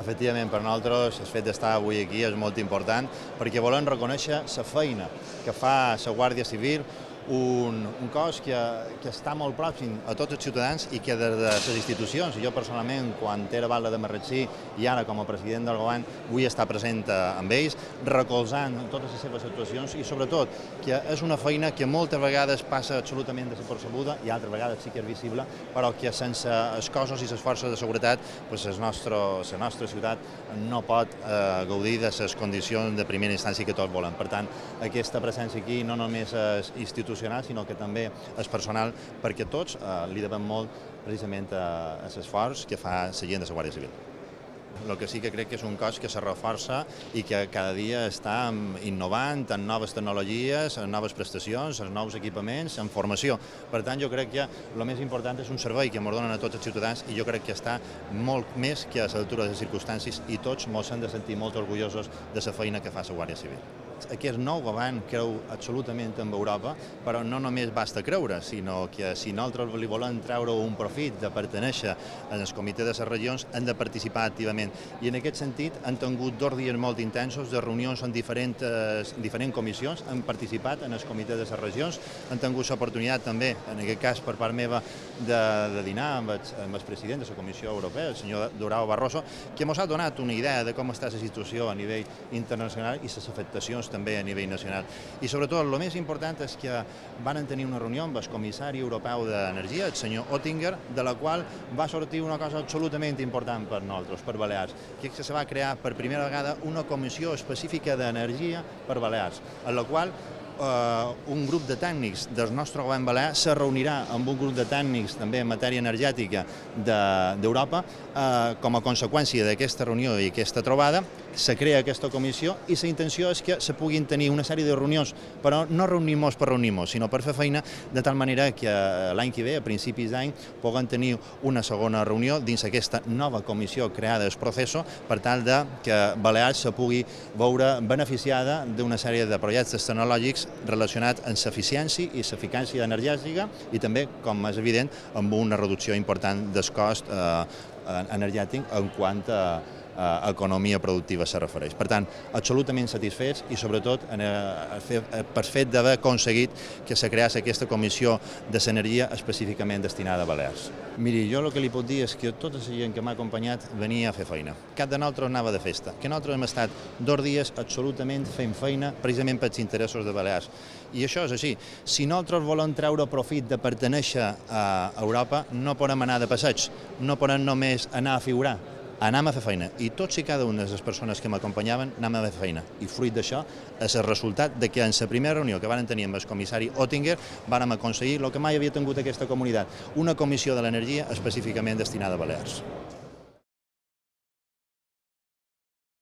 Efectivament, per nosaltres el fet d'estar avui aquí és molt important perquè volem reconèixer la feina que fa la Guàrdia Civil, un cos que està molt pròxim a tots els ciutadans i que des de les institucions, i jo personalment, quan era batlle de Marratxí i ara com a president del govern, vull estar present amb ells, recolzant totes les seves actuacions i sobretot que és una feina que moltes vegades passa absolutament desapercebuda i altres vegades sí que és visible, però que sense els cossos i les forces de seguretat la nostra ciutat no pot gaudir de les condicions de primera instància que tots volem. Per tant, aquesta presència aquí no només és institucional, sinó que també és personal, perquè tots li devem molt precisament a l'esforç que fa la gent de la Guàrdia Civil. El que sí que crec que és un cos que se reforça i que cada dia està innovant en noves tecnologies, en noves prestacions, en nous equipaments, en formació. Per tant, jo crec que el més important és un servei que ens donen a tots els ciutadans i jo crec que està molt més que a l'altura de les circumstàncies i tots ens hem de sentir molt orgullosos de la feina que fa la Guàrdia Civil. Aquest nou govern creu absolutament en Europa, però no només basta creure, sinó que si nosaltres li volem treure un profit de pertenèixer al comitè de les regions, hem de participar activament. I en aquest sentit hem tingut 2 dies molt intensos de reunions en diferents comissions, hem participat en el comitè de les regions, hem tingut l'oportunitat també, en aquest cas per part meva, de dinar amb el president de la Comissió Europea, el senyor Durão Barroso, que ens ha donat una idea de com està la situació a nivell internacional i les afectacions també a nivell nacional. I sobretot, el més important és que van tenir una reunió amb el comissari europeu d'Energia, el senyor Oettinger, de la qual va sortir una cosa absolutament important per nosaltres, per Balears, que se va crear per primera vegada una comissió específica d'energia per Balears, en la qual un grup de tècnics del nostre govern balear se reunirà amb un grup de tècnics també en matèria energètica d'Europa. Com a conseqüència d'aquesta reunió i aquesta trobada se crea aquesta comissió i la intenció és que se puguin tenir una sèrie de reunions, però no reunir-nos per reunir-nos, sinó per fer feina de tal manera que l'any que ve, a principis d'any, puguem tenir una segona reunió dins aquesta nova comissió creada al procés per tal que Balears se pugui veure beneficiada d'una sèrie de projectes tecnològics relacionats amb l'eficiència i l'eficàcia energètica i també, com és evident, amb una reducció important del cost energètic en quant a economia productiva se refereix. Per tant, absolutament satisfets i sobretot per fet d'haver aconseguit que se creés aquesta comissió de l'energia específicament destinada a Balears. Miri, jo el que li puc dir és que tota la gent que m'ha acompanyat venia a fer feina. Cap de nosaltres anava de festa, que nosaltres hem estat 2 dies absolutament fent feina precisament pels interessos de Balears. I això és així. Si nosaltres volem treure profit de pertenèixer a Europa, no podem anar de passeig, no podem només anar a figurar, anem a fer feina. I tots i cada una de les persones que m'acompanyaven anem a fer feina. I fruit d'això és el resultat de que en la primera reunió que vam tenir amb el comissari Oettinger vam aconseguir el que mai havia tingut aquesta comunitat, una comissió de l'energia específicament destinada a Balears.